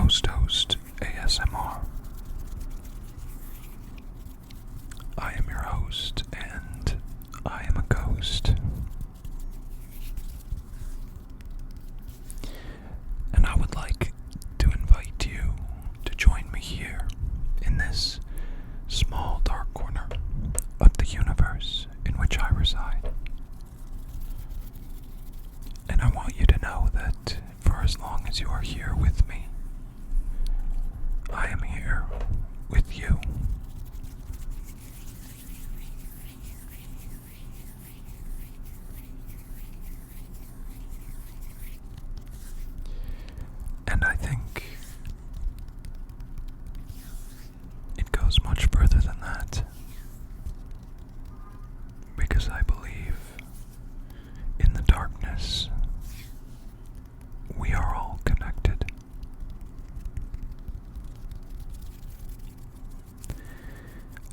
Toast ASMR. I am your host, and I am a ghost. And I would like to invite you to join me here in this small dark corner of the universe in which I reside. And I want you to know that for as long as you are here with me, I am here with you. And I think it goes much further than that, because I believe in the darkness we are all connected.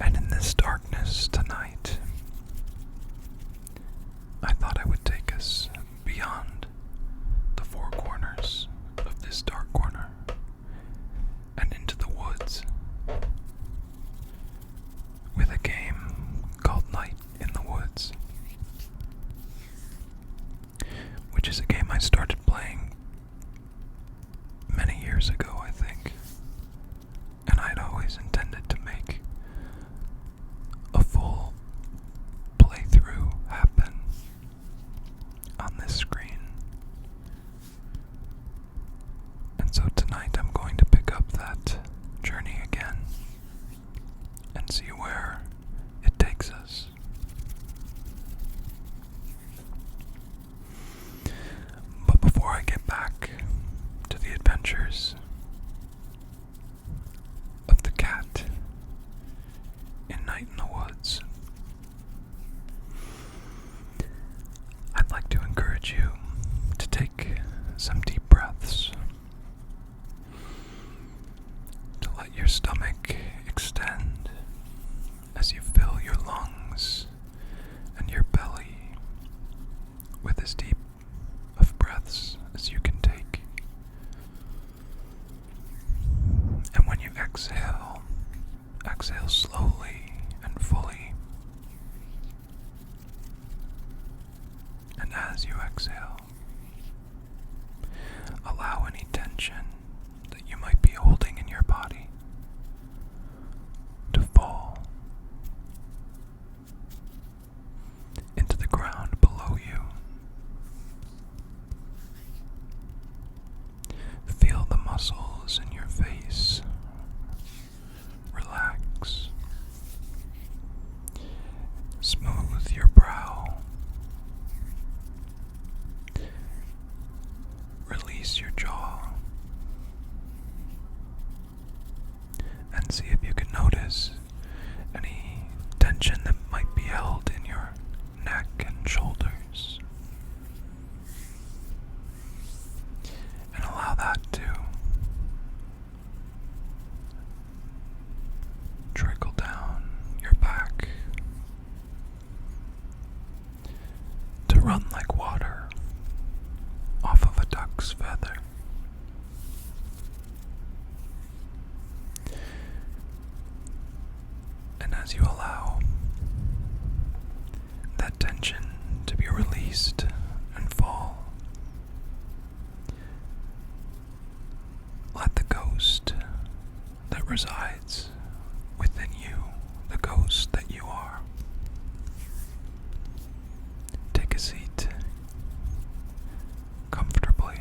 And in this darkness tonight, I thought I would take us beyond the four corners of this dark corner and into the woods with a game called Night in the Woods, which is a game I started playing many years ago, I think, and I'd always intended to make a full playthrough happen on this screen. And so tonight I'm going to pick up that journey again and see where it takes us. But before I get back to the adventures of the cat in Night in the Woods, I'd like to encourage you to take some deep breaths, to let your stomach extend as you fill your lungs and your belly with as deep of breaths as you can take. And when you exhale, exhale slowly and fully. And as you exhale, allow any tension that you might be holding in your body to fall into the ground below you. Feel the muscles in your face relax. Smooth your brow. Release your jaw. And see if you can notice any tension that might be held in your neck and shoulders. And allow that to trickle down your back, to run like water off of a duck's feather. And as you allow that tension to be released and fall, let the ghost that resides within you, the ghost that you are, take a seat comfortably,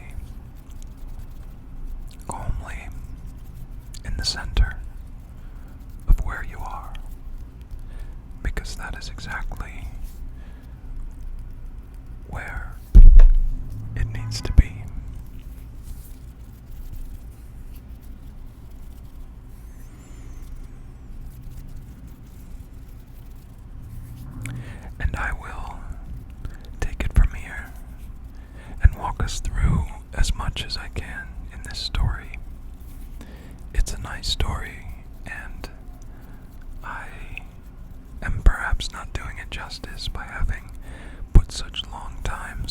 calmly, in the center of where you are, because that is exactly where it needs to be. And I will take it from here and walk us through as much as I can in this story. It's a nice story, and I am perhaps not doing it justice by having put such long time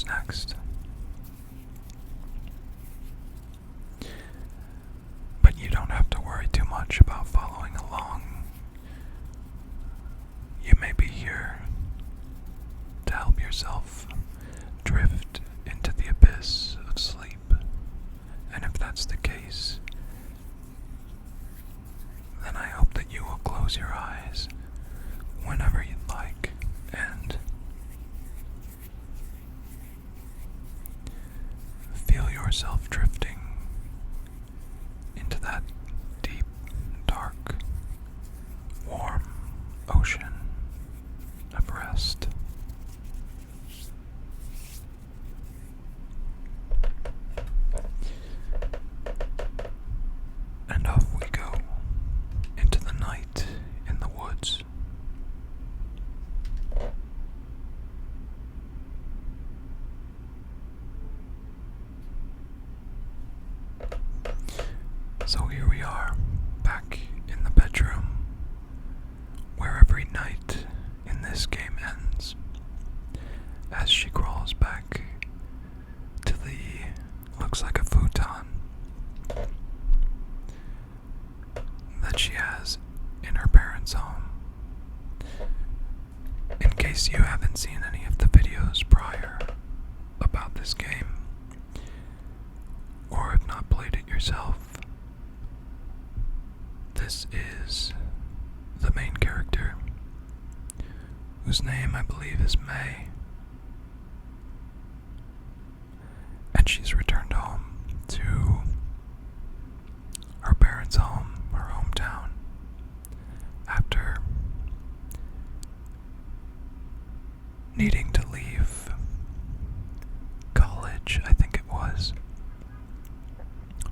goes next. But you don't have to worry too much about following along. You may be here to help yourself drift into the abyss of sleep. And if that's the case, then I hope that you will close your eyes whenever you'd like and feel yourself drifting into that deep, dark, warm ocean of rest. And off we go into the night in the woods. So here we are, back in the bedroom, where every night in this game ends, as she crawls back to the, looks like a futon, that she has in her parents' home. In case you haven't seen any of the videos prior about this game, or have not played it yourself, this is the main character, whose name I believe is May, and she's returned home to her parents' home, her hometown, after needing to leave college, I think it was,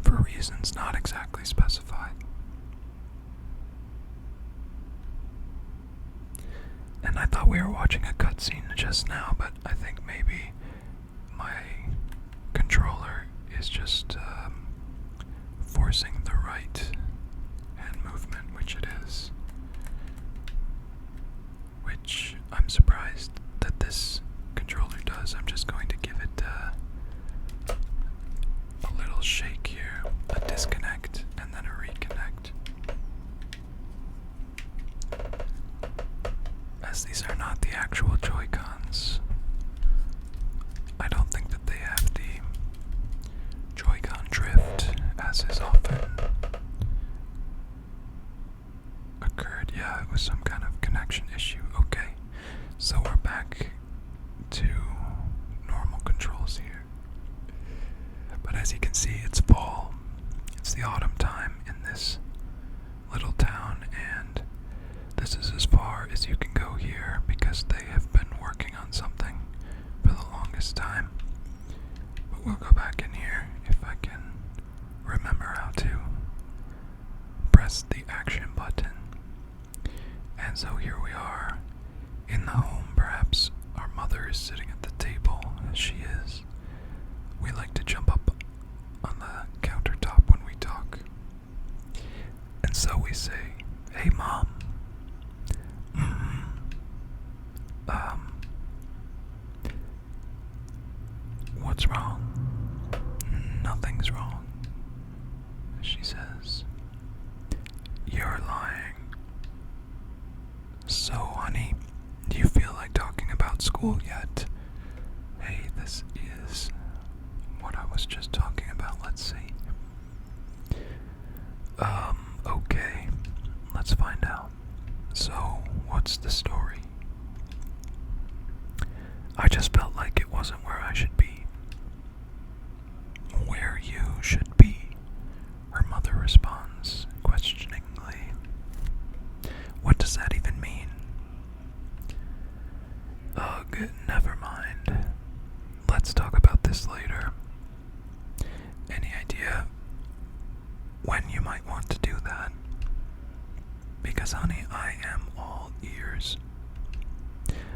for reasons not exactly specified. And I thought we were watching a cutscene just now, but I think maybe my controller is just forcing the right hand movement, which it is. Which I'm surprised that this controller does. I'm just going to give it a little shake here, a disconnect, and then a reconnect. As these are not the actual Joy-Cons, I don't think that they have the Joy-Con drift, as is often occurred. Yeah, it was some kind of connection issue. Okay, so we're back to normal controls here. But as you can see, it's fall. It's the autumn time in this little town, and this is as far as you can go here because they have been working on something for the longest time. But we'll go back in here if I can remember how to press the action button. And so here we are in the home. Perhaps our mother is sitting at the table, as she is. We like to jump up on the countertop when we talk. And so we say, "Hey Mom, what's wrong?" "Nothing's wrong," she says. "You're lying." "So, honey, do you feel like talking about school yet?" "Hey, this is what I was just talking about. Let's see." Okay, let's find out. So, what's the story?" "I just felt like it wasn't where I should be." "Where you should be?" her mother responds, questioningly. "What does that even mean?" "Ugh, never mind. Let's talk about this later. Any idea when you might want to do that? Because, honey, I am all ears.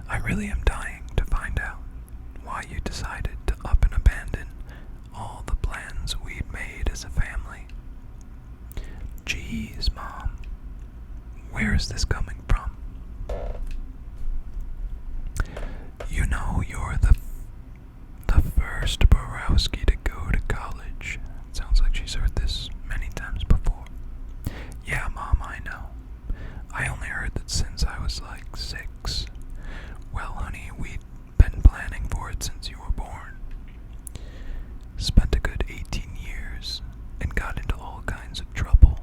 I really am dying to find out why you decided to up and abandon all the plans we'd made as a family." "Geez, Mom, where is this coming from?" "You know, you're the was like 6. Well, honey, we'd been planning for it since you were born. Spent a good 18 years and got into all kinds of trouble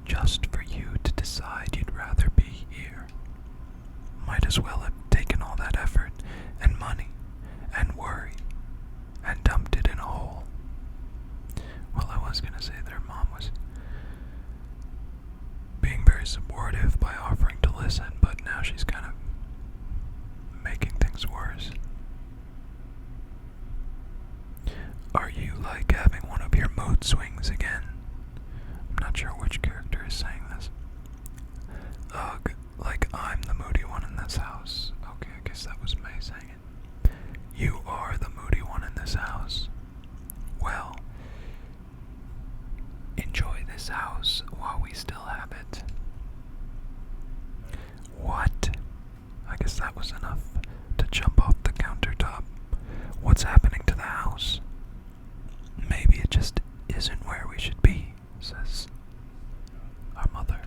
just for you to decide you'd rather be here. Might as well have taken all that effort and money and worry and dumped it in a hole. Well, I was gonna say that her mom was being very supportive by offering to listen, but now she's kind of making things worse. Are you like having one of your mood swings again? I'm not sure which character is saying this. Ugh, like I'm the moody one in this house. Okay, I guess that was May saying it. You are the moody one in this house. Well, enjoy this house while we still have it. What? I guess that was enough to jump off the countertop. What's happening to the house? Maybe it just isn't where we should be, says our mother.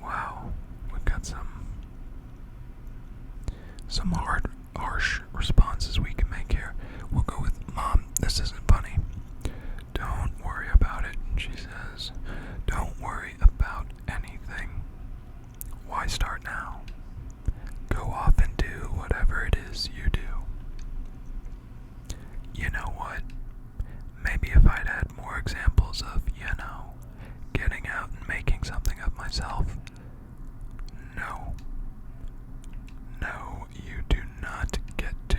Wow, we've got some harsh responses we can make here. We'll go with, Mom, this isn't funny. Don't worry about it, she says. Don't worry about anything. Why start now? Go off and do whatever it is you do. You know what? Maybe if I'd had more examples of, getting out and making something of myself. No. No, you do not get to.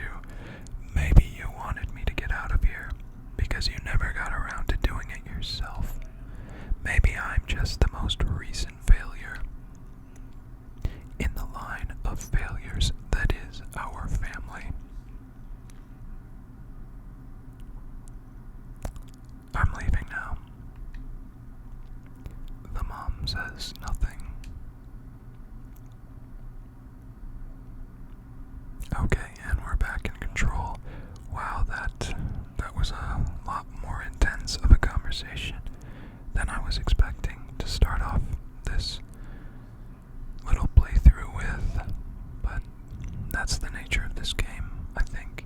Maybe you wanted me to get out of here because you never got around to doing it yourself. Maybe I'm just the most recent failure in the line of failures that is our family. I'm leaving now. The mom says nothing. Okay, and we're back in control. Wow, that was a lot more intense of a conversation than I was expecting to start off this little playthrough with. But that's the nature of this game, I think,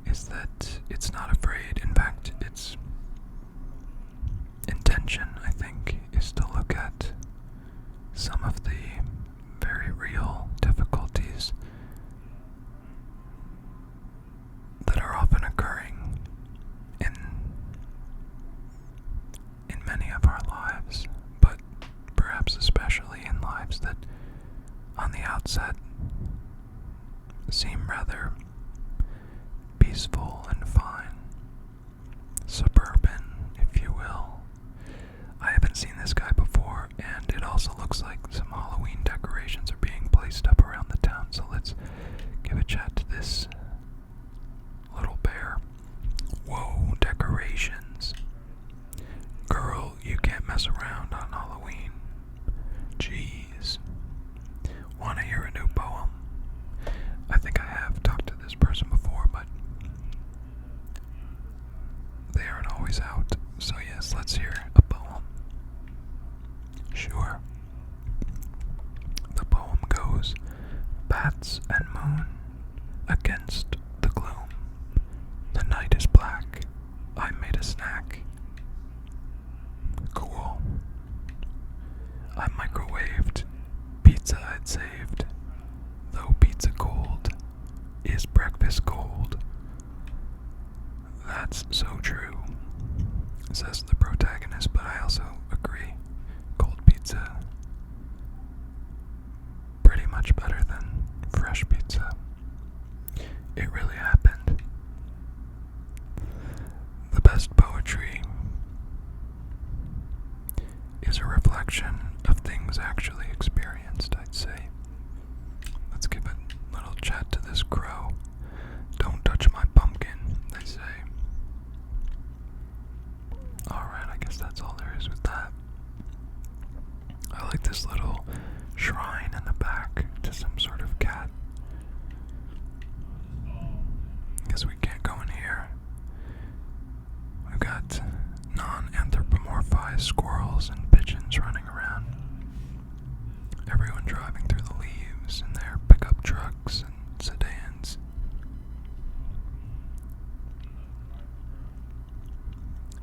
is that it's not afraid. In fact, its intention, I think, is to look at some of the very real difficulties that are often occurring in many of our lives, but perhaps especially in lives that on the outset seem rather peaceful and fine, suburban, if you will. I haven't seen this guy before, and it also looks like some Halloween decorations are being placed up around the town, so let's give a chat to this little bear. Whoa, decorations. Girl, you can't mess around on Halloween. Jeez. Wanna hear a new poem? I think I have talked to this person before, but they aren't always out. So yes, let's hear a poem. Sure. The poem goes, Bats and moon against the gloom. The night is black. I made a snack. Cool. I microwaved pizza I'd saved. Though pizza cold, is breakfast cold? That's so true, says the protagonist, but I also agree. Cold pizza, pretty much better than fresh pizza. It really happened. The best poetry is a reflection of things actually experienced, I'd say. Let's give a little chat to this crow. Don't touch my pumpkin, they say. Alright, I guess that's all there is with that. I like this little shrine in the back to some sort of cat. Guess we can't go in here. We've got non-anthropomorphized squirrels and pigeons urchins running around. Everyone driving through the leaves in their pickup trucks and sedans.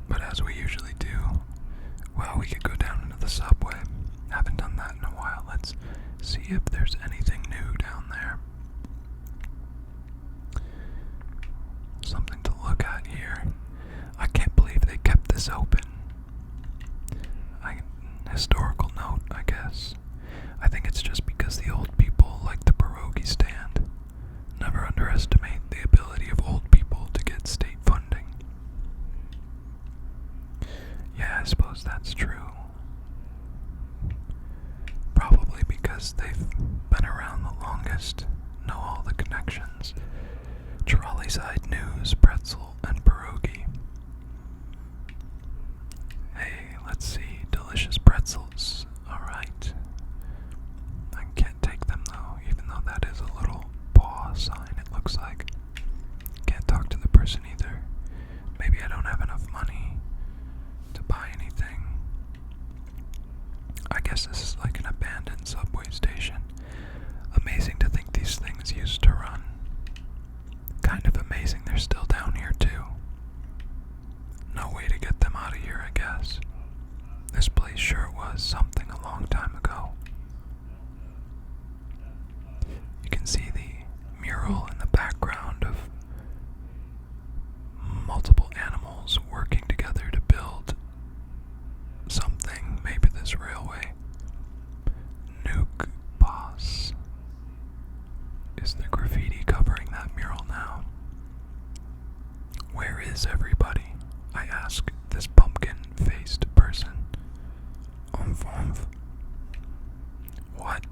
But as we usually do, well, we could go down into the subway. Haven't done that in a while. Let's see if there's anything new down there. Something to look at here. I can't believe they kept this open. Historical note, I guess. I think it's just because the old people like the pierogi stand. Never underestimate the ability of old people to get state funding. Yeah, I suppose that's true. Probably because they've been around the longest, know all the connections. Trolley side news, pretzel, and pierogi. Hey, let's see. Delicious pretzels. Alright. I can't take them though, even though that is a little paw sign, it looks like. Can't talk to the person either. Maybe I don't have enough money to buy anything. I guess this is like an abandoned subway station. Amazing to think these things used to run. Kind of amazing they're still down here too. No way to get them out of here, I guess. This place sure was something a long time ago. You can see the mural in the background of multiple animals working together to build something, maybe this railway. Nuke Boss is the graffiti covering that mural now. Where is everybody? I ask this pumpkin-faced person. Oomph. What?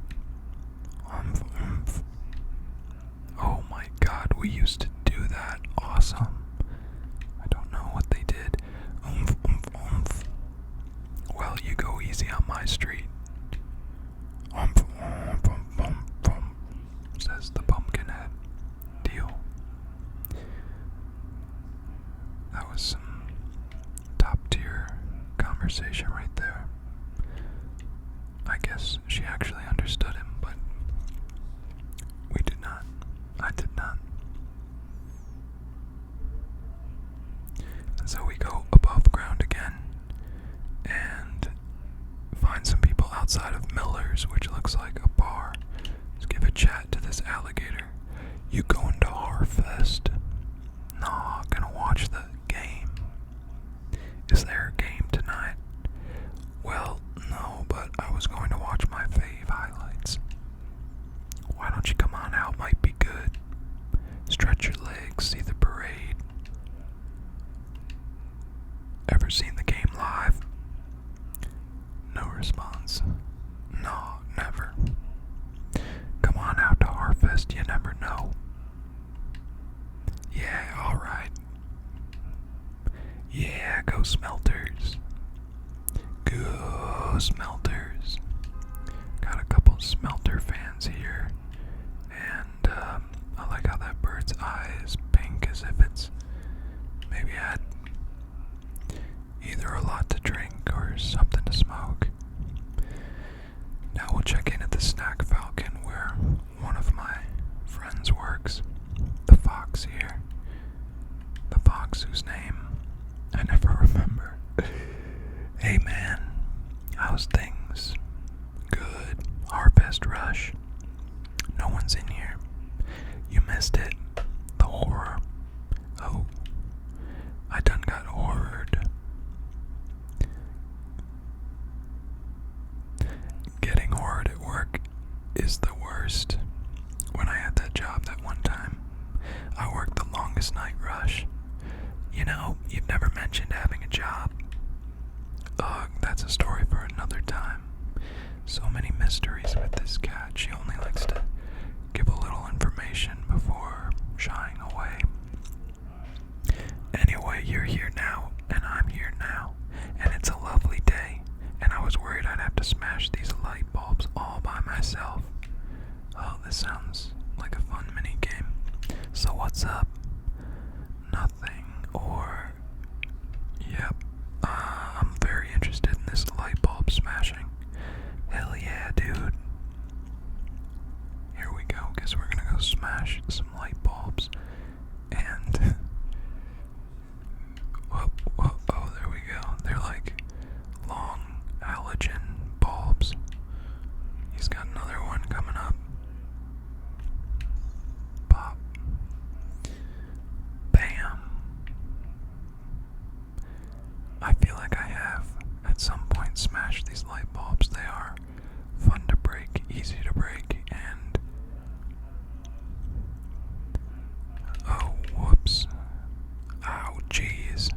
Oomph. Oh my god, we used to do that. Awesome. I don't know what they did. Oomph. Well, you go easy on my street. Oomph, says the pumpkin head. Deal. That was some top-tier conversation right there. I guess she actually understood him, but we did not. I did not. And so we go above ground again and find some people outside of Miller's, which looks like a bar. Let's give a chat to this alligator. You going to Harfest? Nah, gonna watch the game. Is there a game tonight? Well, no, but I was going to watch my fave highlights. Why don't you come on out? Might be good. Stretch your legs, see the parade. Ever seen the game live? No response. No, never. Come on out to Harfest, you never know. Yeah, alright. Yeah, go Smelters. Go Smelters. Got a couple Smelter fans here. And I like how that bird's eye is pink as if it's maybe had either a lot to drink or something to smoke. Now we'll check in at the Snack Falcon where one of my friends works. The fox here. The fox whose name I never remember. Hey man, how's things? Good. Harfest rush. No one's in here. You missed it. The horror. Oh, I done got horrored. Getting horrored at work is the worst. When I had that job that one time, I worked the longest night rush. You know, you've never mentioned having a job. Ugh, that's a story for another time. So many mysteries with this cat. She only likes to give a little information before shying away. Anyway, you're here now, and I'm here now, and it's a lovely day, and I was worried I'd have to smash these light bulbs all by myself. Oh, this sounds like a fun mini game. So what's up? Nothing, or... Yep, I'm very interested in this light bulb smash. these light bulbs. They are fun to break, easy to break, and oh, whoops. Oh, jeez.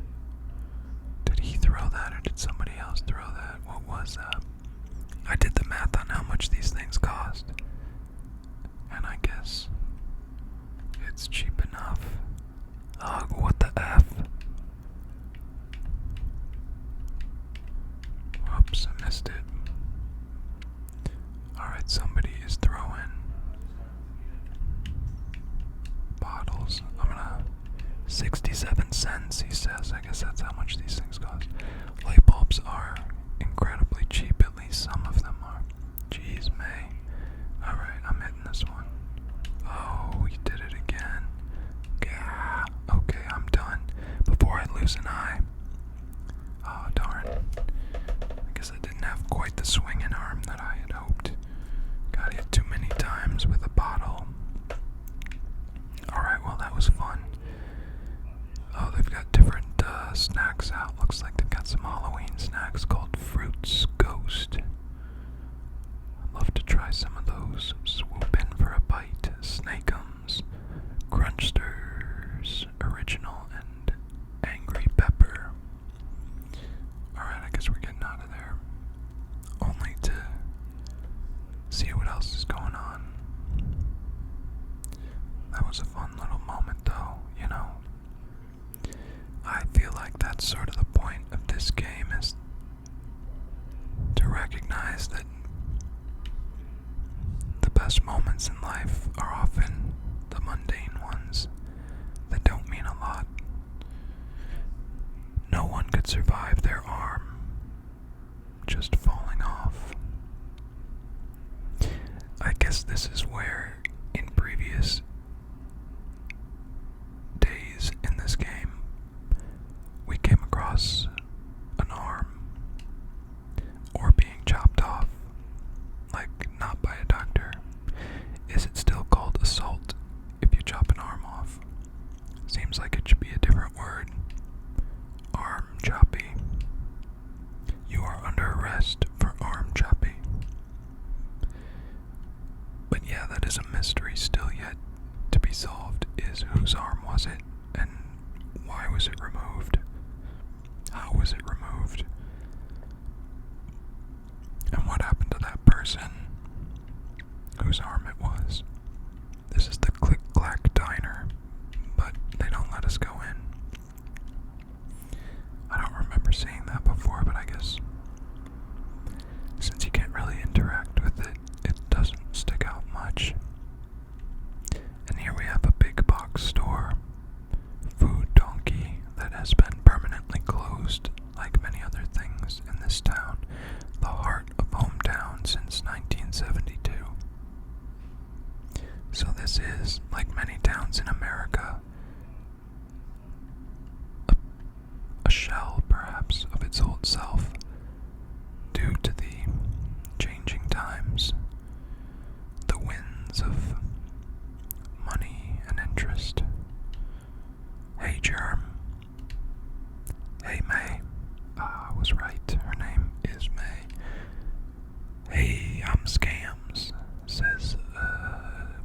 Did he throw that or did somebody else throw that? What was that? I did the math on how much these things cost, and I guess it's cheap enough. Oh, what the F? Oops, I missed it. Alright, somebody is throwing bottles. 67 cents, he says. I guess that's how much these things cost. Light bulbs are incredibly cheap, at least some of them are. Jeez, May. Alright, I'm hitting this one. Oh, he did it again. Gah. Okay, I'm done. Before I lose an eye. Oh, darn. I guess I didn't have quite the swinging arm that I had hoped. Got hit too many times with a bottle. Alright, well, that was fun. Oh, they've got different snacks out. Looks like they've got some Halloween snacks called Fruits Ghost. I'd love to try some of those. Swoop in for a bite. Snake'ums, Crunchsters, Original, and Angry Pepper. Alright, I guess we're getting out of there. Only to see what else is going on. That was a fun little moment, though, you know. I feel like that's sort of the point of this game, is to recognize that the best moments in life are often the mundane ones that don't mean a lot. No one could survive their arm just falling off. I guess this is where, in previous days in this game, we came across an arm or being chopped off, like not by a doctor. Is it still called assault if you chop an arm off? Seems like it should be a different word. Arm choppy. You are under arrest for arm choppy. But yeah, that is a mystery still yet to be solved, is whose arm was it and why was it removed? How was it removed? And what happened to that person whose arm it was? This is the Click Clack Diner, but they don't let us go in. I don't remember seeing that before, but I guess since you can't really interact with it, it doesn't stick out much. And here we have a big box store, Food Donkey, that has been permanently closed, like many other things in this town, the heart of hometown since 1972. So this is, like many towns in America, a shell, perhaps, of its old self, due to the changing times, the winds of money and interest. Hey, Germ. Hey, May. I was right. Her name is May. Hey, I'm Scams, says,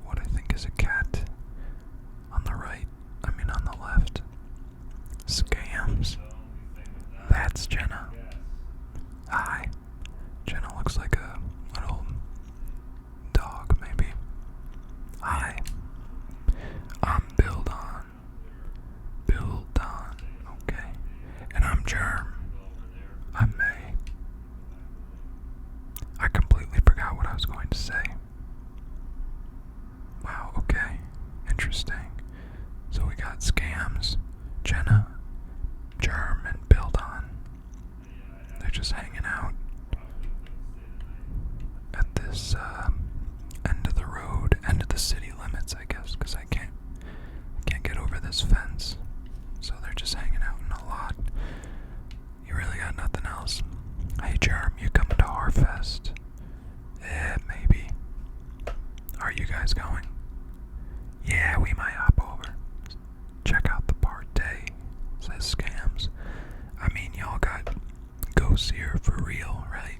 what I think is a cat on the right. On the left. Scams. That's Jenna. Hi. Jenna looks like a little dog, maybe. Hi. I'm Bill Don. Bill Don. Okay. And I'm Germ. I'm May. I completely forgot what I was going to say. Wow, okay. Interesting. So we got Scams, Jenna, Germ, and Bill Don. They're just hanging out at this end of the road, end of the city limits, I guess, because I can't get over this fence. So they're just hanging out in a lot. You really got nothing else? Hey, Germ, you coming to Harfest? Maybe. Are you guys going? Yeah, we might hop over. Check out the party, says Scams. Y'all got ghosts here for real, right?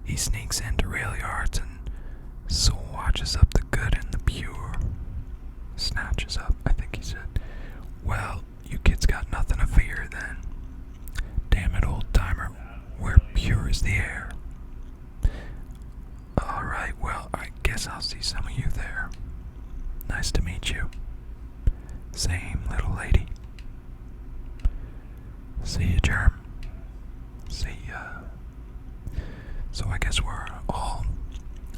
He sneaks into rail yards and swatches up the good and the pure. Snatches up, I think he said. Well, you kids got nothing to fear then. Damn it, old timer, we're pure as the air. Alright, well, I guess I'll see some of you there. Nice to meet you. Same, little lady. See you, Germ. See ya. So I guess we're all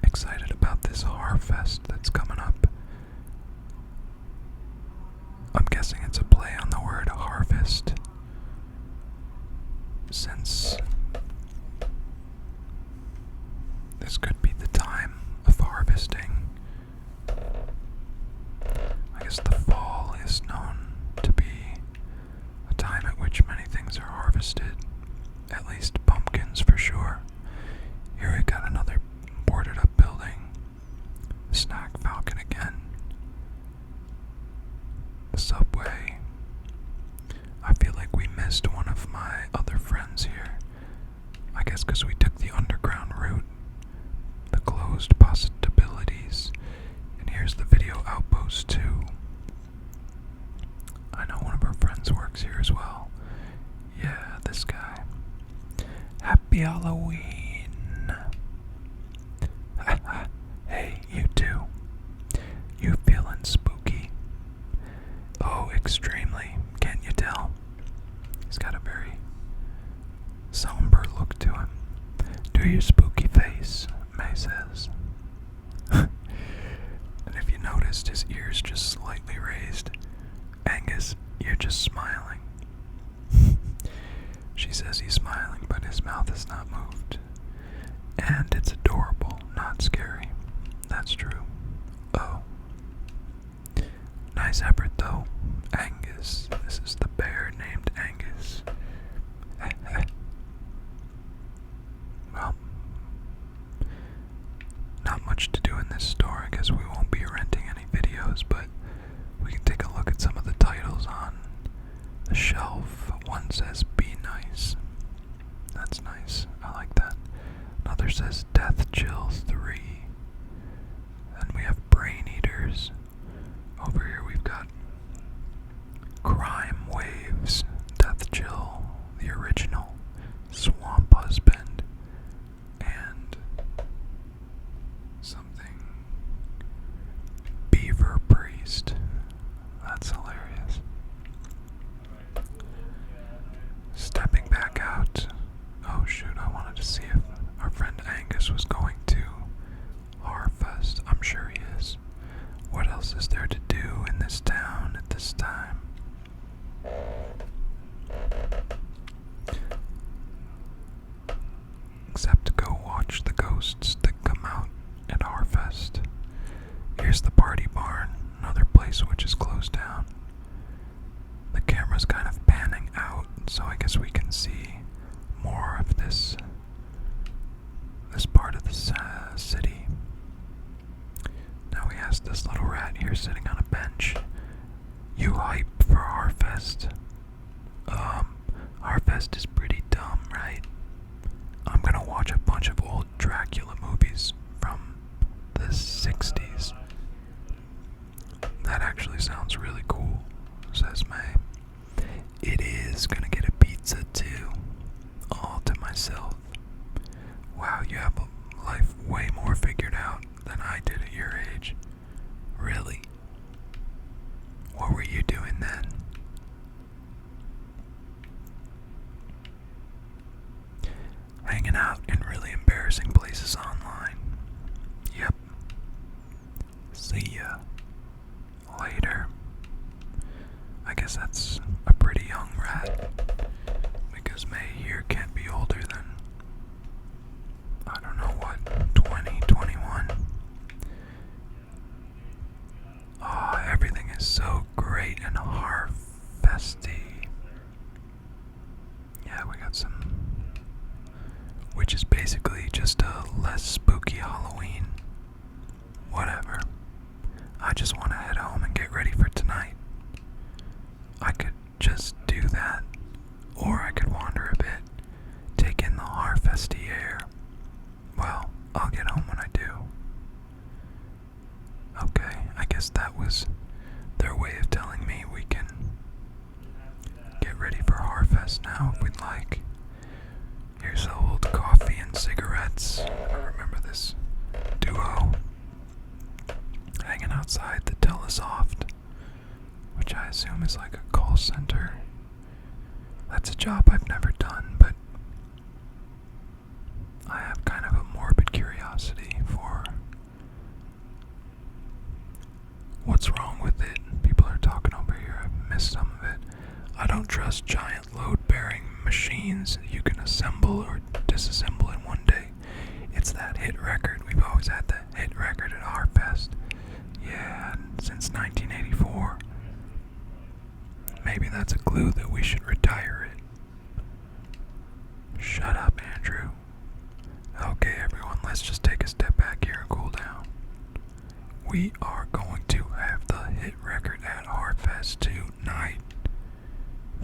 excited about this Harfest that's coming up. I'm guessing it's a play on the word harvest, since this could be the time of harvesting. I guess the fall is known to be a time at which many things are harvested, at least pumpkins for sure. Here we got another boarded up building, the Snack Falcon again, the subway. I feel like we missed one of my other friends here. I guess because we took the underground route, the closed possibilities. And here's the video outpost too. I know one of our friends works here as well. Yeah, this guy. Happy Halloween. Hey, you two. You feeling spooky? Oh, extremely. Can't you tell? He's got a very somber look to him. Do your spooky face, May says. And if you noticed, his ears just slightly raised. Angus, you're just smiling. She says he's smiling, but his mouth is not moved. And it's adorable, not scary. That's true. Oh. Nice effort, though. Angus. This is the bear named Angus. Well, not much to do in this store. I guess we won't be renting any videos, but we can take a look at some of the titles on the shelf. One says Be Nice. That's nice. I like that. Another says Death Chills 3. Then we have Brain Eaters. Over here we've got Crime Waves, Death Chill, the original, Swamp Husband, and something Beaver Priest. That's hilarious. Stepping back out. Oh shoot, I wanted to see if our friend Angus was going to Harfest. I'm sure he is. What else is there to do in this town at this time? Except to go watch the ghosts that come out at Harfest. Here's the party barn, another place which is closed down. The camera's kind of panning out, so I guess we can see more of this part of the city. Now we asked this little rat here sitting on a bench, you hype for Harfest? Harfest is pretty dumb, right? I'm gonna watch a bunch of old Dracula movies from the 60s. That actually sounds really cool, says May. It is gonna get a pizza too, all to myself. Wow, you have life way more figured out than I did at your age. Really? What were you doing then? Hanging out in really embarrassing places online. Yep. See ya later. I guess that's a pretty young rat, because May here can't be older than, I don't know what, 20, 21. Oh, everything is so great and harfesty. Yeah, we got some, which is basically just a less spooky Halloween. Whatever. I just want to head home and get ready for tonight. I could just do that, or I could wander a bit, take in the harfesty air. once, I remember this duo hanging outside the Telesoft, which I assume is like a call center. That's a job I've never done, but I have kind of a morbid curiosity for what's wrong with it. People are talking over here. I've missed some of it. I don't trust giant load-bearing machines you can assemble or disassemble in one day. It's that hit record. We've always had that hit record at Harfest. Yeah, since 1984. Maybe that's a clue that we should retire it. Shut up, Andrew. Okay, everyone, let's just take a step back here and cool down. We are going to have the hit record at Harfest tonight.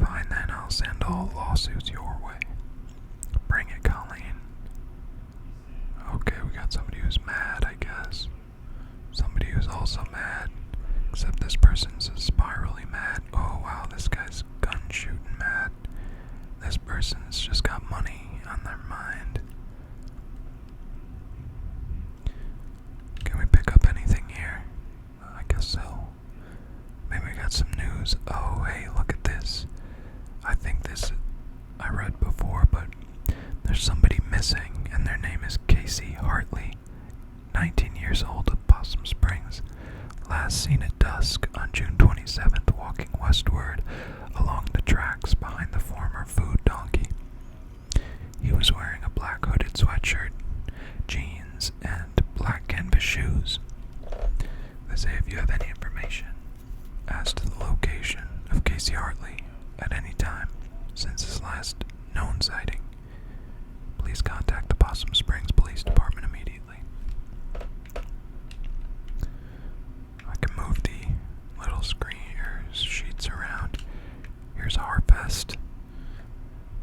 Fine then, I'll send all lawsuits your way. Bring it, Colleen. Okay, we got somebody who's mad, I guess. Somebody who's also mad. Except this person's spirally mad. Oh wow, this guy's gun shooting mad. This person's just got money on their mind. Can we pick up anything here? I guess so. Maybe we got some news. Oh hey, look at this. I think this I read before, but there's somebody missing, and their name is Casey Hartley, 19 years old, of Possum Springs. Last seen at dusk on June 27th, walking westward along the tracks behind the former food donkey. He was wearing a black hooded sweatshirt, jeans, and black canvas shoes. They say if you have any information as to the location of Casey Hartley at any time since his last known sighting, please contact the Possum Springs Police Department immediately. I can move the little screen or sheets around. Here's Harfest.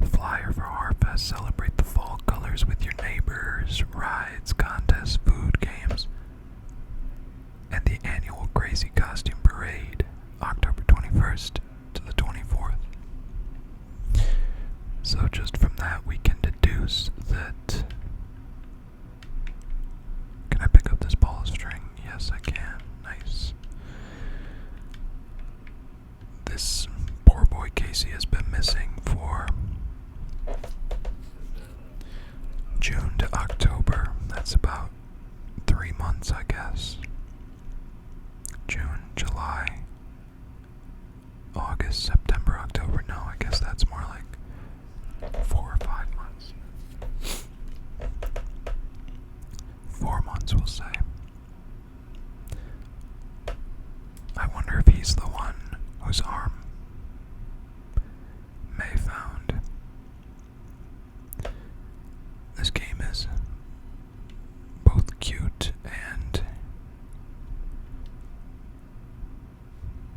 Flyer for Harfest. Celebrate the fall colors with your neighbors. Rides, contests, food, games, and the annual Crazy Costume Parade, October 21st to the 24th. So just from that we can deduce that... Can I pick up this ball of string? Yes, I can. Nice. This poor boy Casey has been missing for June to October. That's about 3 months, I guess. June, July, August, September, October. No, I guess that's more like 4 or 5 months. 4 months, we'll say. I wonder if he's the one whose arm May found. This game is both cute and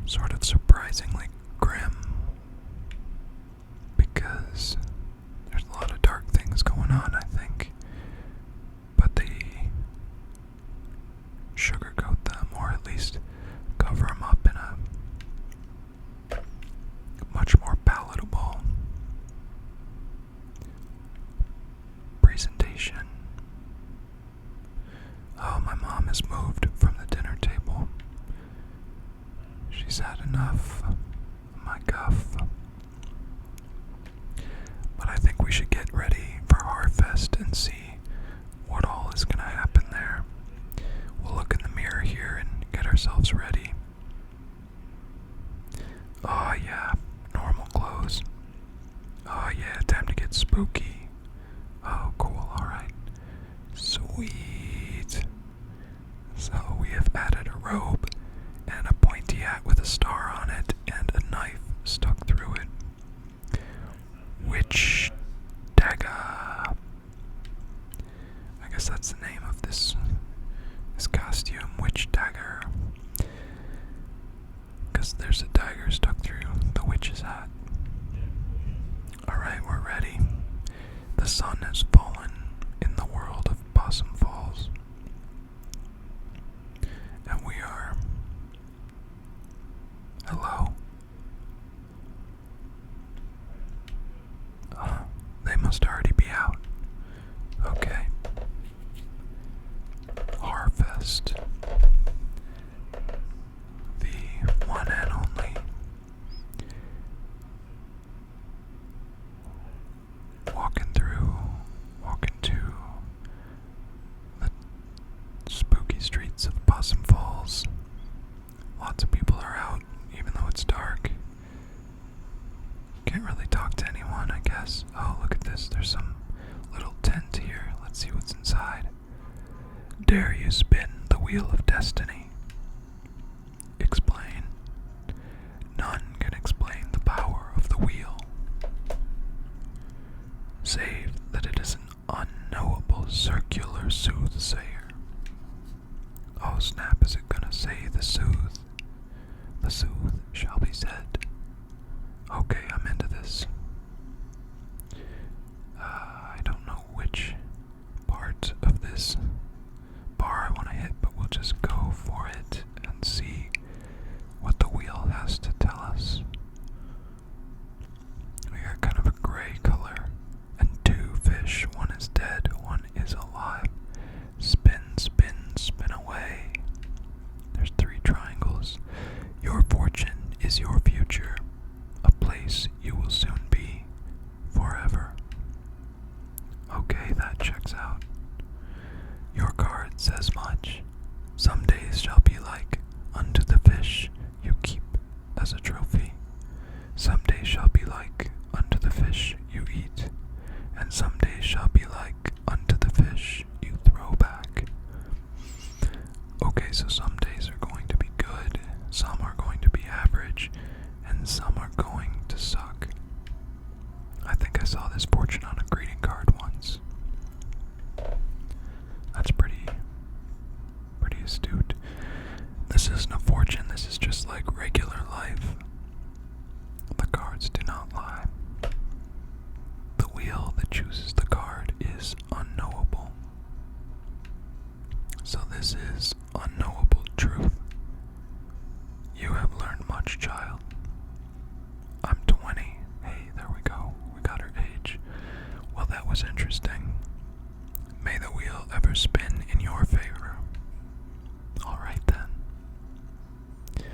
sort of surprisingly grim, because there's a lot of dark things going on, I think, but they sugarcoat them, or at least cover them up in a much more palatable presentation. Oh, my mom has moved from the dinner table. She's had enough of my guff. But I think we should get ready for Harfest and see what all is going to happen there. We'll look in the mirror here and get ourselves ready. Oh yeah, normal clothes. Oh yeah, time to get spooky. Oh cool, alright. Sweet. So we have added a robe and a pointy hat with a star on it and a knife stuck through it. Witch dagger. I guess that's the name of this costume, Witch Dagger. Because there's a dagger stuck through the witch's hat. Alright, we're ready. The sun has fallen in the world of Possum Falls. And we are... Hello? They must already be out. Okay. dare you spin the wheel of destiny? Explain. None can explain the power of the wheel, save that it is an unknowable circular soothsayer. Oh snap, is it gonna say the soothe? The soothe shall be said. Okay, I'm into this. I don't know which part of this bar I want to hit, but we'll just go for it and see what the wheel has to tell us. We got kind of a gray color and two fish. One is dead, one is alive. Spin, spin, spin away. There's three triangles. Your fortune is your future, a place you will soon be forever. Okay, that checks out. Your card says much. Some days shall be like unto the fish you keep as a trophy. Some days shall be like unto the fish you eat, and some days shall be like unto the fish you throw back. Okay, so some days are going to be good, some are going to be average, and some are going to suck. I think I saw this fortune on a greeting card once. That's pretty astute. This isn't a fortune, this is just like regular life. The cards do not lie. The wheel that chooses the card is unknowable. So this is unknowable truth. You have learned much, child. I'm 20. Hey, there we go. We got her age. Well, that was interesting. May the wheel ever spin in your favor. Alright then.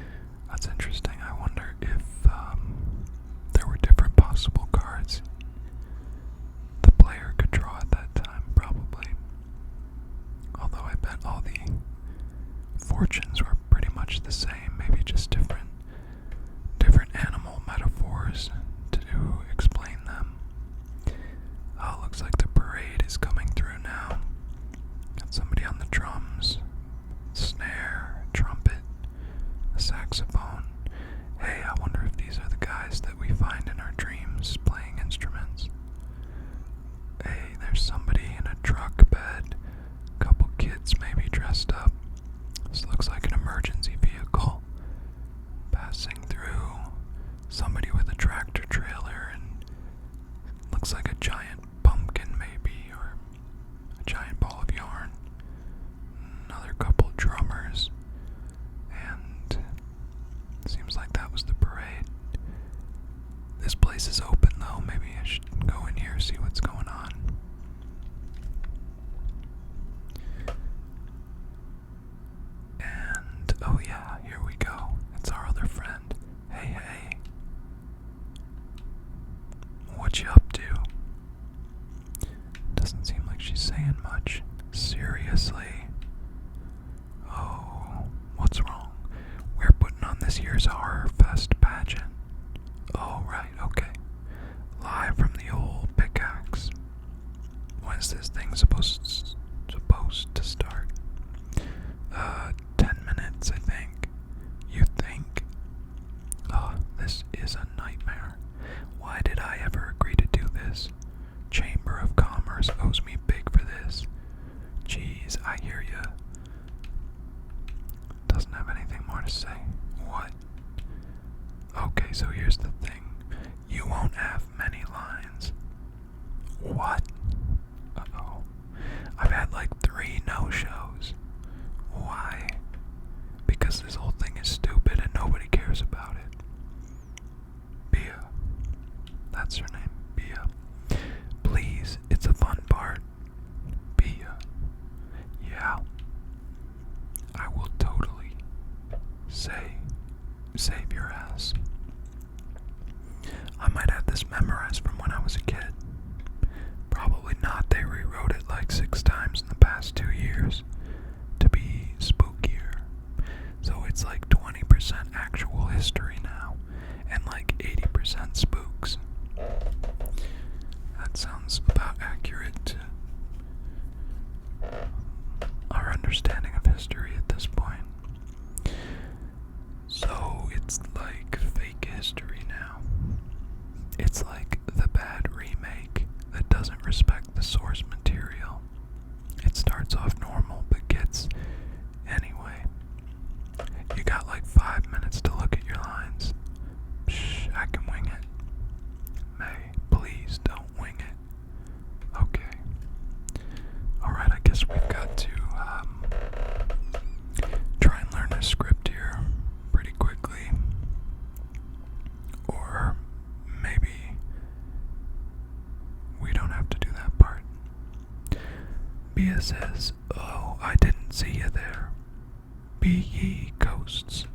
That's interesting. I wonder if there were different possible cards the player could draw at that time, probably. Although I bet all the fortunes were pretty much the same, maybe just different animal metaphors to explain them. Oh, looks like the parade is coming through now. Got somebody on the drums, snare, trumpet, a saxophone. Hey, I wonder if these are the guys that we find in our dreams playing instruments. Hey, there's somebody in a truck bed, a couple kids maybe dressed up. This looks like an emergency vehicle passing through. Somebody with a tractor trailer, and looks like a giant pumpkin maybe, or a giant ball of yarn. Another couple drummers, and seems like that was the parade. This place is open though, maybe I should go in here, see what's going on. And, oh yeah, here we go. It's our other friend. Hey, hey. What you up to? Doesn't seem like she's saying much. Seriously? Oh, what's wrong? We're putting on this year's Harfest pageant. Oh, right, okay. Live from the old pickaxe. When's this thing supposed to start? 10 minutes, I think. You think? Oh, this is a nightmare. Why did I ever agree to do this? Chamber of Commerce owes me big for this. Jeez, I hear ya. Doesn't have anything more to say. What? Okay, so here's the thing. You won't have many lines. What? Uh-oh. I've had like 3 no-shows. Why? Because this whole thing is stupid and nobody cares about it. Bia. That's her name. Bia. Please, it's a fun part. Bia. Yeah. I will totally save your ass. I might have this memorized from when I was a kid. Probably not. They rewrote it like 6 times in the past 2 years to be spookier. So it's like 20% actual history now and like 80% spooks. That sounds about accurate to our understanding. Arabia says, "Oh, I didn't see you there. Be ye ghosts?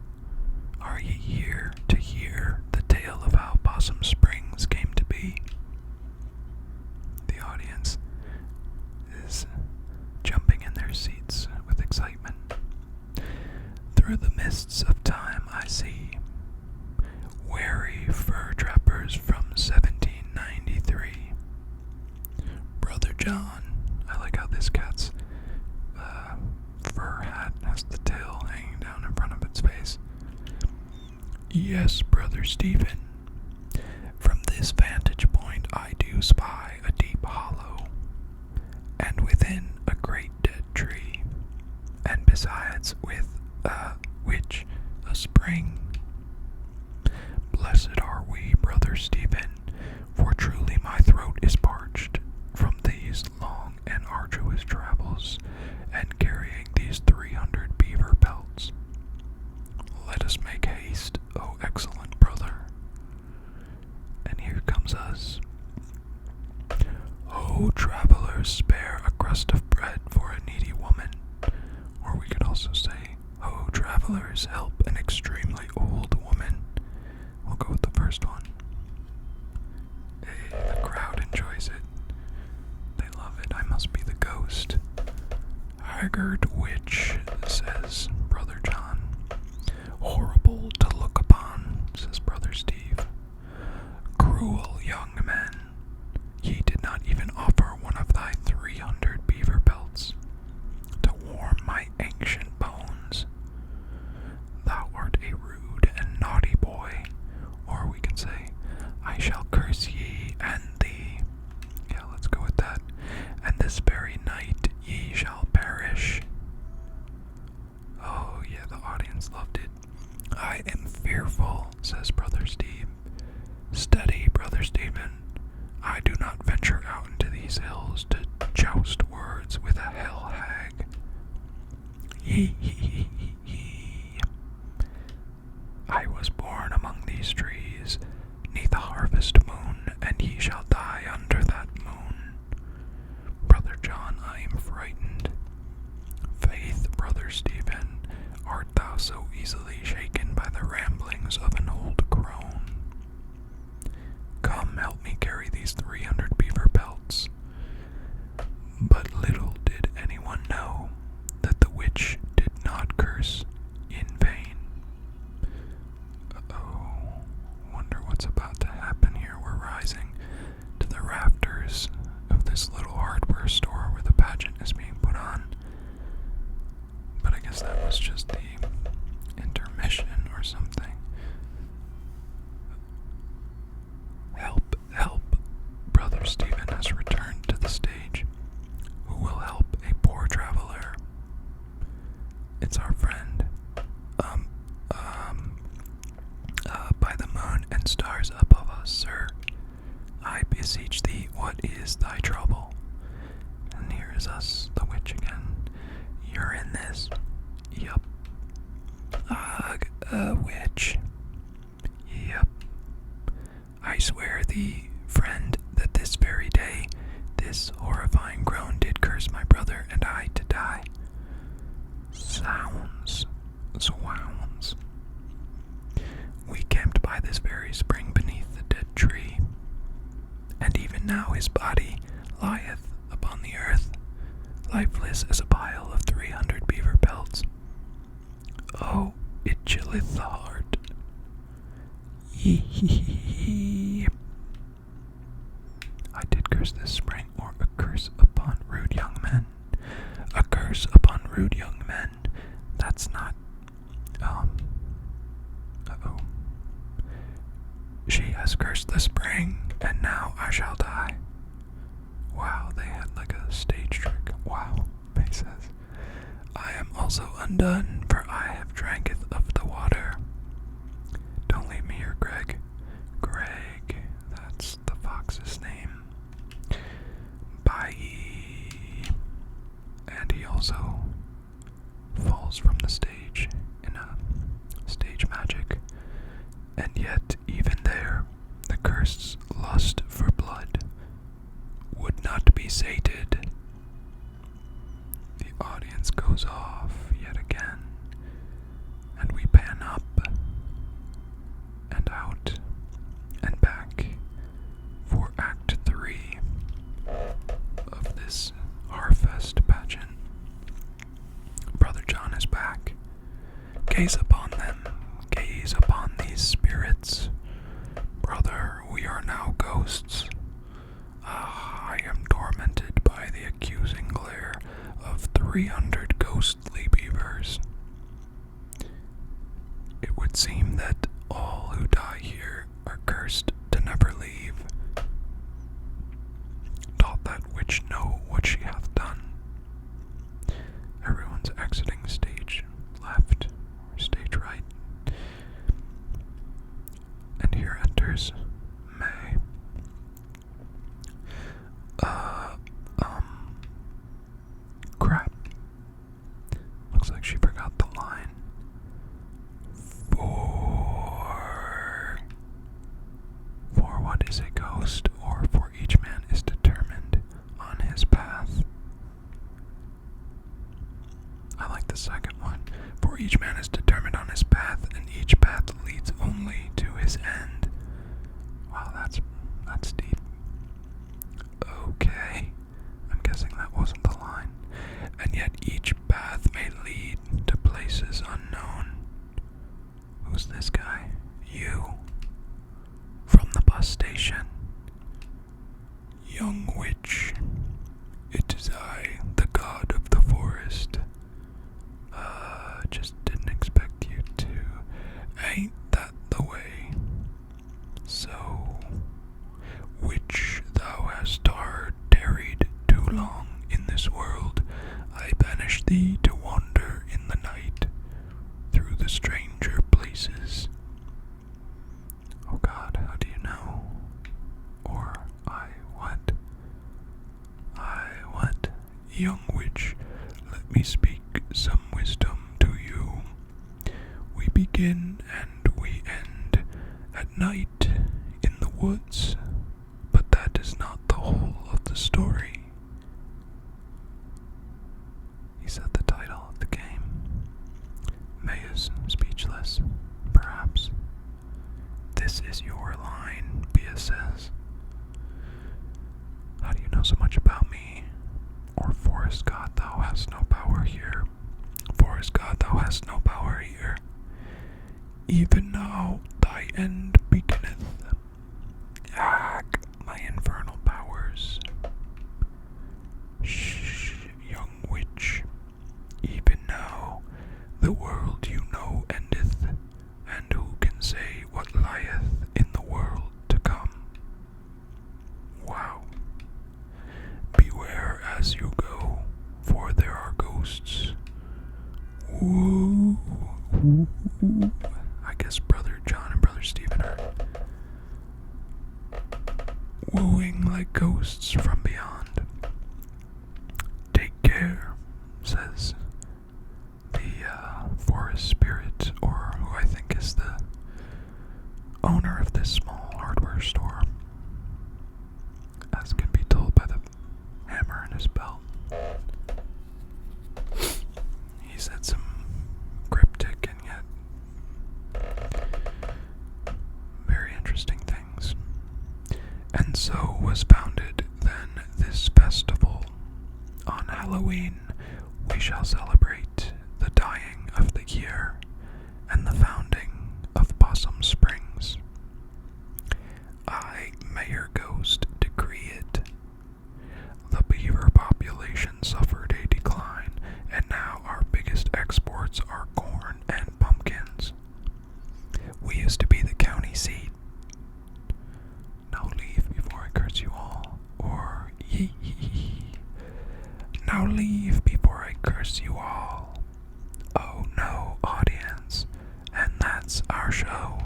Are ye here to hear the tale of how Possum Springs came to be?" The audience is jumping in their seats with excitement. Through the mists of time I see wary fur trappers from 1793. Brother John, I like how this cat's fur hat has the tail hanging down in front of its face. Yes, Brother Stephen, from this vantage point I do spy a deep hollow, and within a great dead tree, and besides with which a spring. Blessed are we, Brother Stephen, for truly my throat is parched from these long and arduous travels, and carrying these 300 beaver pelts. Let us make haste, O excellent brother. And here comes us. O travelers, spare a crust of bread for a needy woman. Or we could also say, O travelers, help an extremely old woman. We'll go with the first one. Hey, the crowd enjoys it. They love it. I must be the ghost. Haggard witch, says Brother John. Horrible to look upon, says Brother Steve. Cruel young men, ye did not even offer one of thy 300 beaver pelts to warm my ancient bones. Thou art a rude and naughty boy, or we can say, I shall curse ye and thee. Yeah, let's go with that. And this very night ye shall perish. Oh yeah, the audience loved it. I am fearful, says Brother Steve. Steady, Brother Stephen. I do not venture out into these hills to joust words with a hell hag. Yee hee hee hee hee. I was born among these trees, neath a harvest moon, and ye shall die under that moon. Brother John, I am frightened. Faith, Brother Stephen, art thou so easily shaken by the ramblings of an old crone? Come, help me carry these 300 beaver pelts. But little did anyone know that the witch did not curse in vain. Uh-oh, wonder what's about to happen here. We're rising to the rafters of this little hardware store where the pageant is being put on. But I guess that was just the intermission or something. Help, help. Brother Stephen has returned to the stage. Who will help a poor traveler? It's our friend. By the moon and stars above us, sir. I beseech thee, what is thy trouble? And here is us, the witch again. You're in this. Yup. Witch. Yup. I swear thee, friend, that this very day, this horrifying groan did curse my brother and I to die. Sounds. We camped by this very spring beneath the dead tree, and even now his body lieth upon the earth, lifeless as a pile of 300 beaver pelts. Oh, it chilleth the heart. Yee. I did curse this spring, or a curse upon rude young men. A curse upon rude young men. That's not, uh-oh. She has cursed the spring, and now I shall die. Wow, they had like a stage trick. Wow, he says. I am also undone, for I have dranketh of the water. Don't leave me here, Greg. Greg, that's the fox's name. Bye. And he also falls from the stage in a stage magic. And yet, even there, the cursed lust for blood would not be sated. Gaze upon them, gaze upon these spirits. Brother, we are now ghosts. I am tormented by the accusing glare of 300 ghostly beavers. It would seem that all who die here are cursed to never leave. Doth that witch know what she hath done? Everyone's exiting stage left or stage right. And here enters May. Crap. Looks like she forgot the line. For what is a ghost, or for each man is determined on his path. I like the second one. For each man is determined on his path, and each path leads only to his end. Wow, that's deep. Okay. I'm guessing that wasn't the line. And yet each path may lead to places unknown. Who's this guy? You. From the bus station. Young witch. It is I, the god of the forest. Just didn't expect you to. Ain't that the way? So, which thou hast tarried too long in this world, I banish thee to wander in the night through the stranger places. Oh God, how do you know? Or what? Young witch, let me speak some wisdom to you. We begin and we end at night in the woods, but that is not the whole of the story. He said the title of the game. May is speechless, perhaps. This is your line, Bia says. How do you know so much about me? Or forest god, thou hast no power here. Forest god, thou hast no power here. Even now thy end beginneth. My infernal powers. Shh, young witch. Even now the world you know endeth, and who can say what lieth in the world to come? Wow. Beware as you go, for there are ghosts. Woo. I guess Brother John and Brother Stephen are wooing like ghosts from beyond. Take care, says the forest spirit, or who I think is the owner of this small hardware store, as can be told by the hammer in his belt. He said some cryptic and yet very interesting things. And so was founded then this festival. On Halloween we shall celebrate the dying of the year and the founding of Possum Springs. I, Mayor Ghost, decree it. The beaver population suffered a decline, and now our biggest exports are corn and pumpkins. We used to be the county seat. Now leave before I curse you all, or yee. Now leave before I curse you all. Oh no, audience, and that's our show.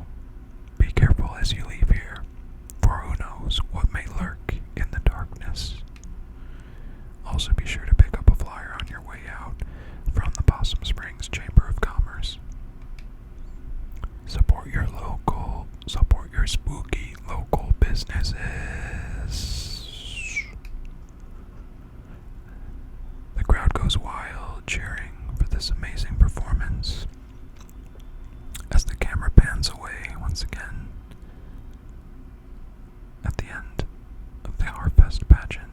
Be careful as you leave here, for who knows what may lurk in the darkness. Also be sure to pick up a flyer on your way out from the Possum Springs Chamber of Commerce. Support your spooky local businesses. The crowd goes wild, cheering for this amazing performance as the camera pans away once again at the end of the Harfest pageant.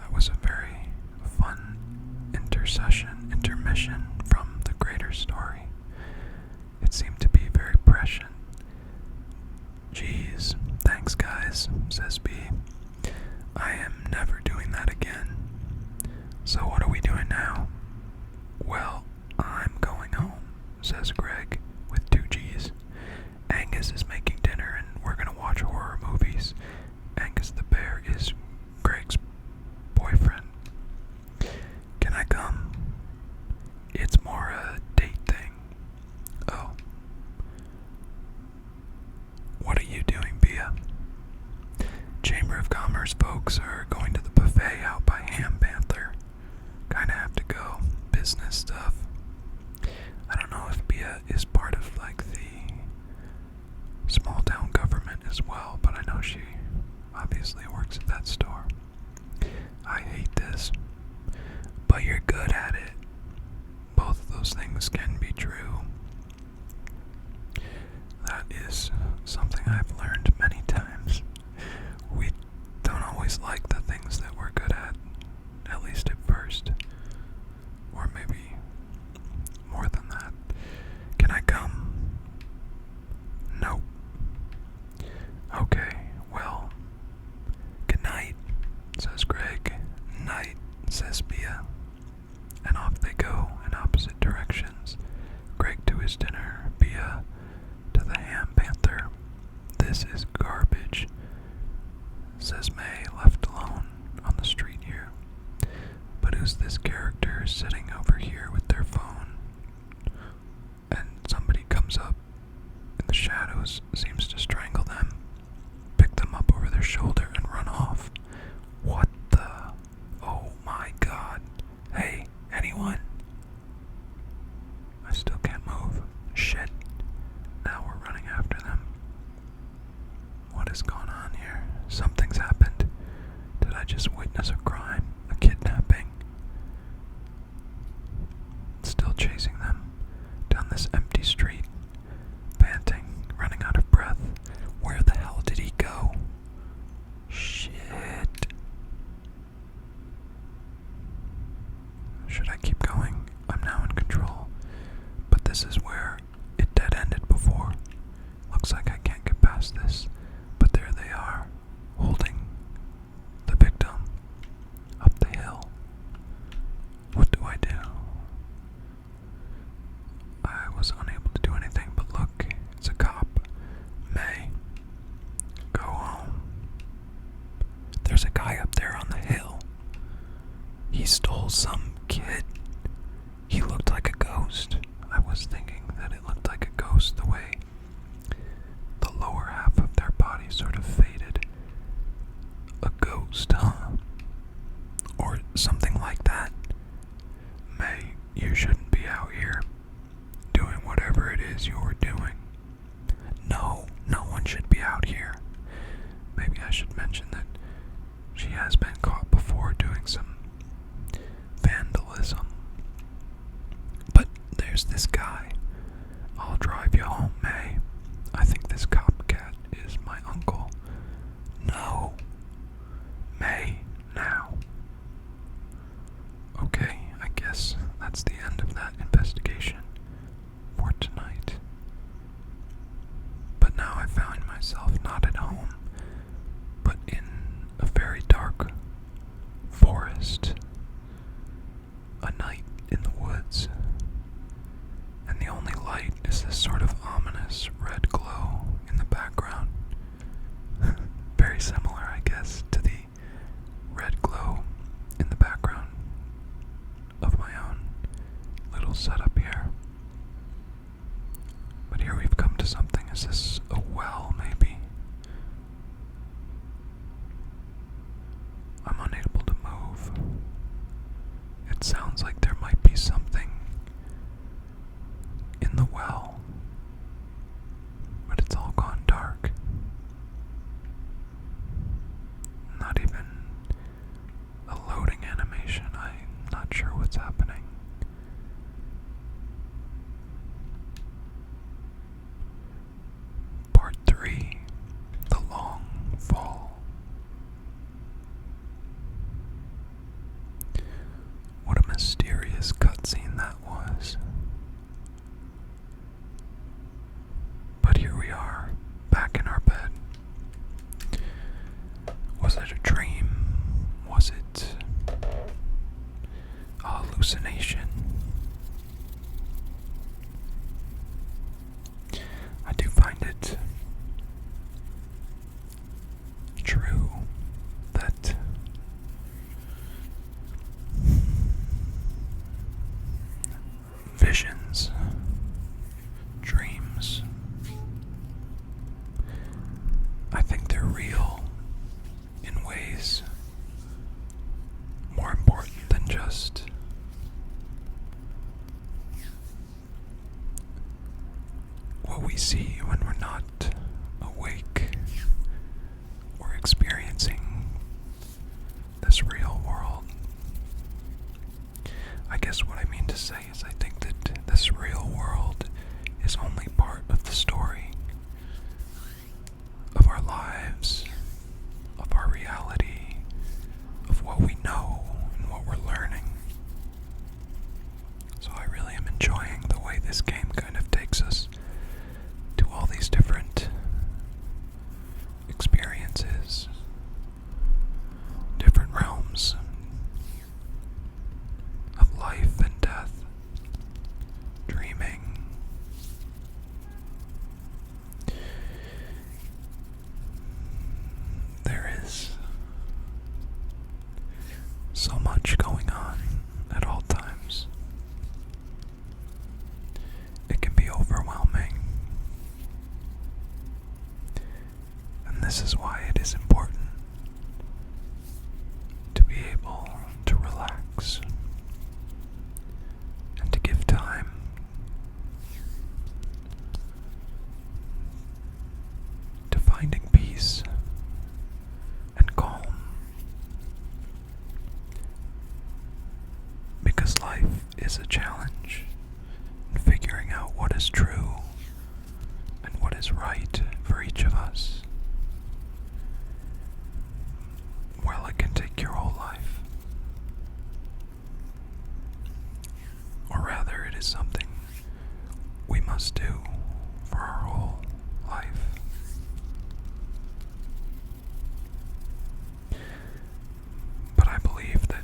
That was a very fun intermission from the great story. It seemed to be very prescient. "Geez, thanks guys," says B. "I am never doing that again. So what are we doing now?" "Well, I'm going home," says Greg, with 2 G's. "Angus is making dinner and we're gonna watch horror movies." Angus the bear is Greg's boyfriend. "Can I come?" "It's more a date thing." "Oh. What are you doing, Bia?" "Chamber of Commerce folks are going to the buffet out by Ham Panther. Kinda have to go. Business stuff." I don't know if Bia is part of like the small town government as well, but I know she obviously works at that store. "I hate this." "But you're good at it." Both of those things can be true. That is something I've learned many times. We don't always like the things that we're good at least at first. Or maybe more than that. "Can I come?" "Nope." "Okay, well, good night," says Greg. "Night," says Bia. And off they go in opposite directions. Greg to his dinner, Bia to the Ham Panther. "This is garbage," says May, left alone on the street here. But who's this character sitting over here with their phone? And somebody comes up in the shadows, seems to strangle them, pick them up over their shoulder and run off. What the? Oh my god. Hey, anyone? I still can't move. Shit. Now we're running after them. What is going on here? Something's happened. Did I just witness a crime? A kidnapping? Still chasing them down this empty street, panting, running out of breath. Where the hell did he go? Shit. Should I keep going? I'm now in control. But this is where it dead-ended before. Looks like I can't get past this. But there they are, holding the victim up the hill. What do I do? I was unable to do anything, but look, it's a cop. May, go home. There's a guy up there on the hill. He stole some kid. He looked like a ghost. I was thinking that it looked like a ghost the way the lower half of their body sort of faded. A ghost, huh? Or something like that. May, you shouldn't be out here doing whatever it is you're doing. No, no one should be out here. Maybe I should mention that she has been caught before doing some vandalism. But there's this guy. I'll drive you home, May. I think this copcat is my uncle. No. May, now. Okay, I guess that's the end of that investigation for tonight. But now I found myself not at home, but in a very dark forest. A night in the woods. And the only light is this sort of ominous red glow in the background. Very similar, I guess, to the red glow in the background of my own little setup here. But here we've come to something. Is this a well, maybe? I'm unable to move. It sounds like there might be something in the well. hallucination. I do find it true that visions, dreams, I think they're real in ways more important than just what we see when we're not awake or experiencing this real world. I guess what I mean to say is I think that this real world is only part of the story of our lives, of our reality, of what we know and what we're learning. So I really am enjoying the way this game kind of takes us to all these different experiences, different realms of life and death, dreaming. There is so much going on at all times. It can be overwhelming. And this is why it is important to be able to relax and to give time to finding peace and calm. Because life is a challenge in figuring out what is true and what is right for each of us. Well, it can take your whole life. Or rather, it is something we must do for our whole life. But I believe that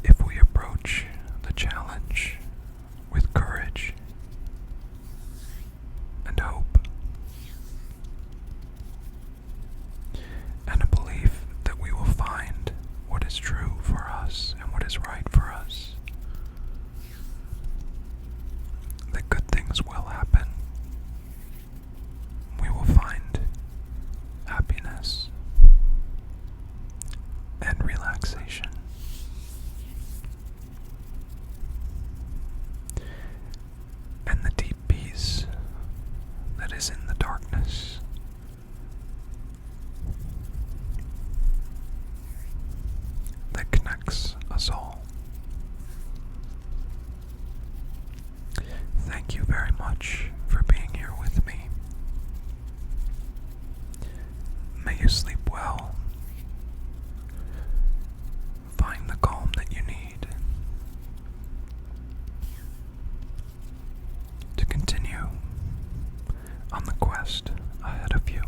if we approach the challenge with courage and hope, and a belief that we will find what is true for us and what is right for us, that good things will happen. We will find happiness and relaxation. And the deep peace that is in the darkness. That connects us all. Thank you very much for being here with me. May you sleep well. Find the calm that you need to continue on the quest ahead of you.